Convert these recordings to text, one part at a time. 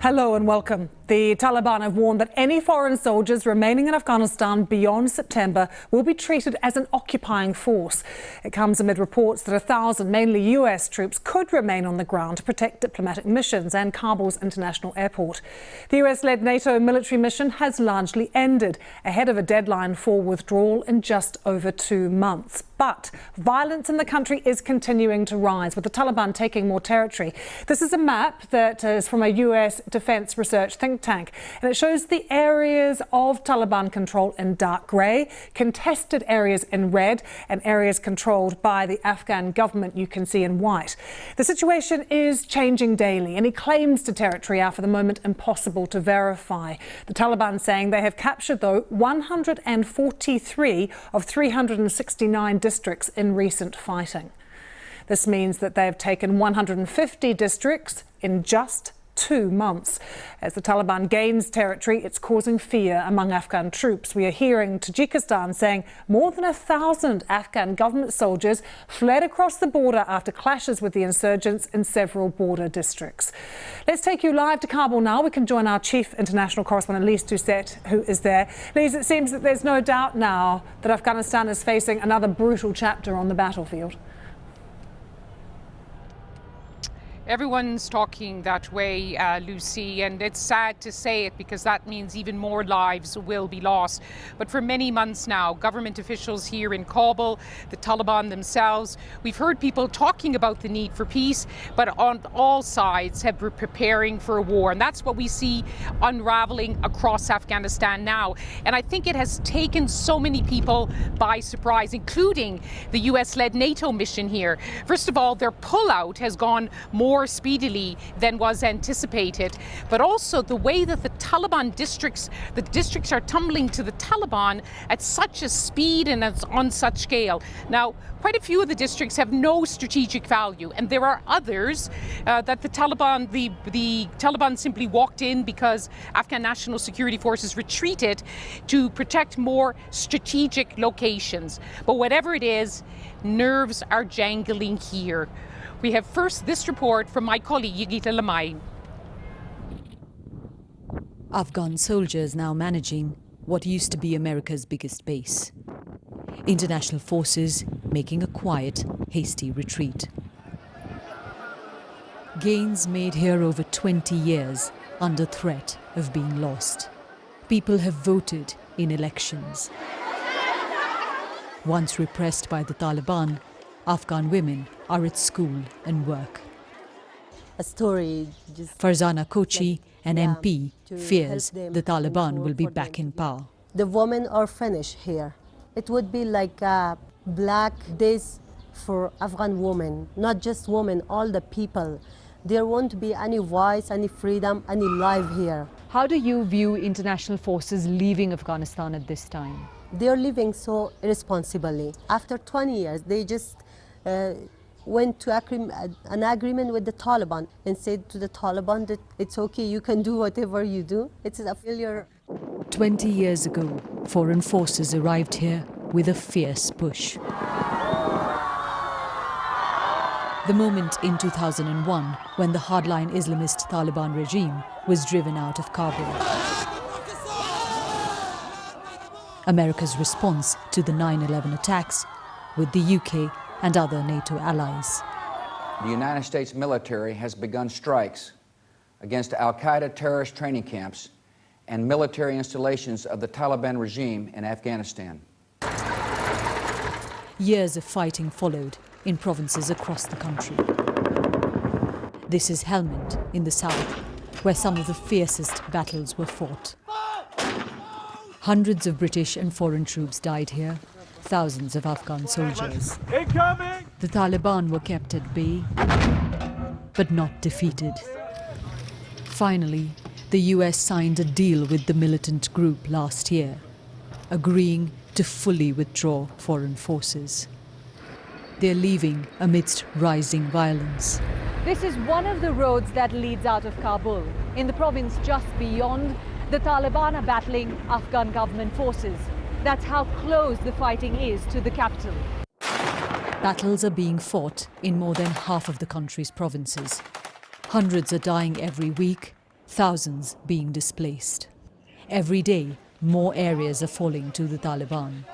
Hello and welcome. The Taliban have warned that any foreign soldiers remaining in Afghanistan beyond September will be treated as an occupying force. It comes amid reports that 1,000, mainly US troops, could remain on the ground to protect diplomatic missions and Kabul's international airport. The US-led NATO military mission has largely ended, ahead of a deadline for withdrawal in just over 2 months. But violence in the country is continuing to rise, with the Taliban taking more territory. This is a map that is from a US defense research think tank, and it shows the areas of Taliban control in dark grey, contested areas in red, and areas controlled by the Afghan government you can see in white. The situation is changing daily. Any claims to territory are for the moment impossible to verify. The Taliban saying they have captured, though, 143 of 369 districts in recent fighting. This means that they have taken 150 districts in just 2 months. As the Taliban gains territory, it's causing fear among Afghan troops. We are hearing Tajikistan saying more than 1,000 Afghan government soldiers fled across the border after clashes with the insurgents in several border districts. Let's take you live to Kabul now. We can join our chief international correspondent, Lise Doucette, who is there. Lise, it seems that there's no doubt now that Afghanistan is facing another brutal chapter on the battlefield. Everyone's talking that way, Lucy, and it's sad to say it because that means even more lives will be lost. But for many months now, government officials here in Kabul, the Taliban themselves, we've heard people talking about the need for peace, but on all sides have been preparing for a war. And that's what we see unraveling across Afghanistan now. And I think it has taken so many people by surprise, including the US-led NATO mission here. First of all, their pullout has gone more speedily than was anticipated, but also the way that the districts are tumbling to the Taliban at such a speed and on such scale. Now, quite a few of the districts have no strategic value, and there are others that the Taliban simply walked in because Afghan National Security Forces retreated to protect more strategic locations. But whatever it is, nerves are jangling here. We have first this report from my colleague Yigita Lamai. Afghan soldiers now managing what used to be America's biggest base. International forces making a quiet, hasty retreat. Gains made here over 20 years under threat of being lost. People have voted in elections. Once repressed by the Taliban, Afghan women are at school and work. Farzana Kochi, an MP, fears the Taliban will be back in power. The women are finished here. It would be like a black days for Afghan women, not just women, all the people. There won't be any voice, any freedom, any life here. How do you view international forces leaving Afghanistan at this time? They're living so irresponsibly. After 20 years, they just went to an agreement with the Taliban and said to the Taliban that it's okay, you can do whatever you do. It's a failure. 20 years ago, foreign forces arrived here with a fierce push. The moment in 2001 when the hardline Islamist Taliban regime was driven out of Kabul. America's response to the 9/11 attacks with the UK and other NATO allies. The United States military has begun strikes against al-Qaeda terrorist training camps and military installations of the Taliban regime in Afghanistan. Years of fighting followed in provinces across the country. This is Helmand in the south, where some of the fiercest battles were fought. Hundreds of British and foreign troops died here, thousands of Afghan soldiers. The Taliban were kept at bay, but not defeated. Finally, the US signed a deal with the militant group last year, agreeing to fully withdraw foreign forces. They're leaving amidst rising violence. This is one of the roads that leads out of Kabul. In the province just beyond, the Taliban are battling Afghan government forces. That's how close the fighting is to the capital. Battles are being fought in more than half of the country's provinces. Hundreds are dying every week. thousands being displaced. Every day, more areas are falling to the Taliban.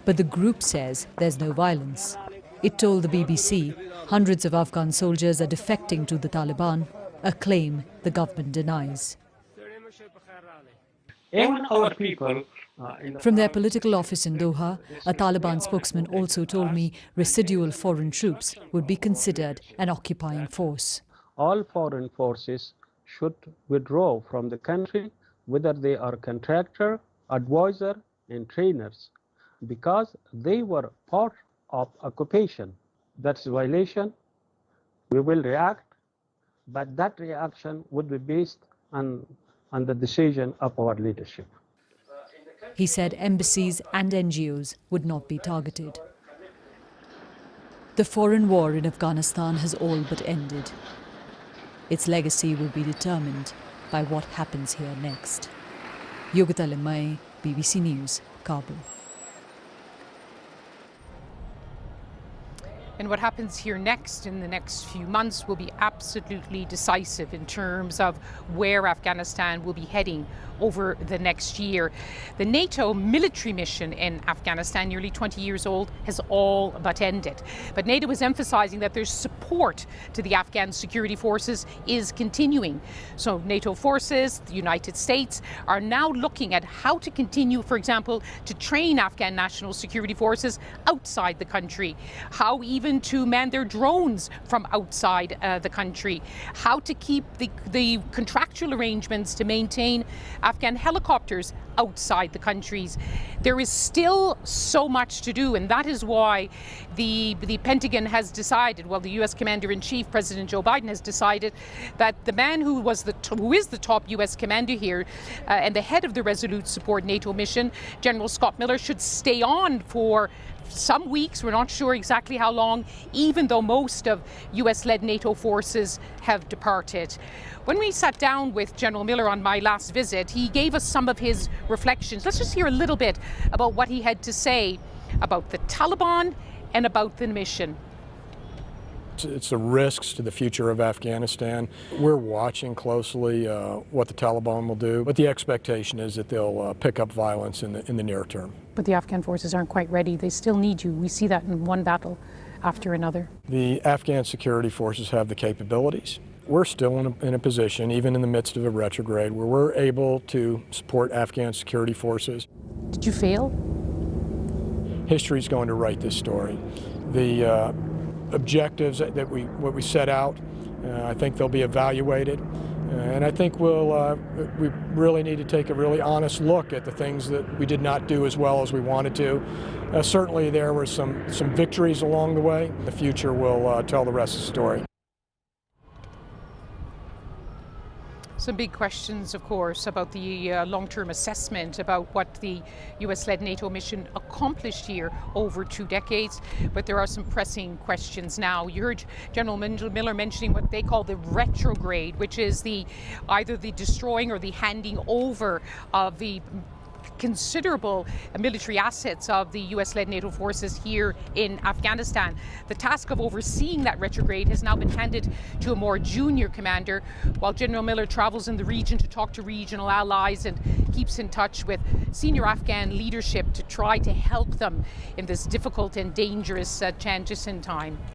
But the group says there's no violence. It told the BBC hundreds of Afghan soldiers are defecting to the Taliban, a claim the government denies. Even our people From their political office in Doha, a Taliban spokesman also told me residual foreign troops would be considered an occupying force. all foreign forces should withdraw from the country, whether they are contractor, advisor, and trainers, because they were part of occupation. That's a violation. We will react, but that reaction would be based on the decision of our leadership. He said embassies and NGOs would not be targeted. The foreign war in Afghanistan has all but ended. Its legacy will be determined by what happens here next. Yogita Limai, BBC News, Kabul. And what happens here next in the next few months will be absolutely decisive in terms of where Afghanistan will be heading over the next year. The NATO military mission in Afghanistan, nearly 20 years old, has all but ended. But NATO is emphasizing that their support to the Afghan security forces is continuing. So NATO forces, the United States, are now looking at how to continue, for example, to train Afghan national security forces outside the country, how even to man their drones from outside the country, how to keep the contractual arrangements to maintain Afghan helicopters outside the countries. There is still so much to do, and that is why the Pentagon has decided, well, the US Commander-in-Chief, President Joe Biden, has decided that the man who is the top US commander here and the head of the Resolute Support NATO mission, General Scott Miller, should stay on for some weeks. We're not sure exactly how long, even though most of US-led NATO forces have departed. When we sat down with General Miller on my last visit, he gave us some of his reflections. Let's just hear a little bit about what he had to say about the Taliban and about the mission. It's the risks to the future of Afghanistan. We're watching closely what the Taliban will do, but the expectation is that they'll pick up violence in the near term. But the Afghan forces aren't quite ready. They still need you. We see that in one battle after another. The Afghan security forces have the capabilities. We're still in a position, even in the midst of a retrograde, where we're able to support Afghan security forces. Did you fail? History's going to write this story. The objectives that what we set out, I think they'll be evaluated, and I think we really need to take a really honest look at the things that we did not do as well as we wanted to. Certainly there were some victories along the way. The future will tell the rest of the story. Some big questions, of course, about the long-term assessment, about what the US-led NATO mission accomplished here over 2 decades. But there are some pressing questions now. You heard General Miller mentioning what they call the retrograde, which is either the destroying or the handing over of the considerable military assets of the US-led NATO forces here in Afghanistan. The task of overseeing that retrograde has now been handed to a more junior commander, while General Miller travels in the region to talk to regional allies and keeps in touch with senior Afghan leadership to try to help them in this difficult and dangerous transition time.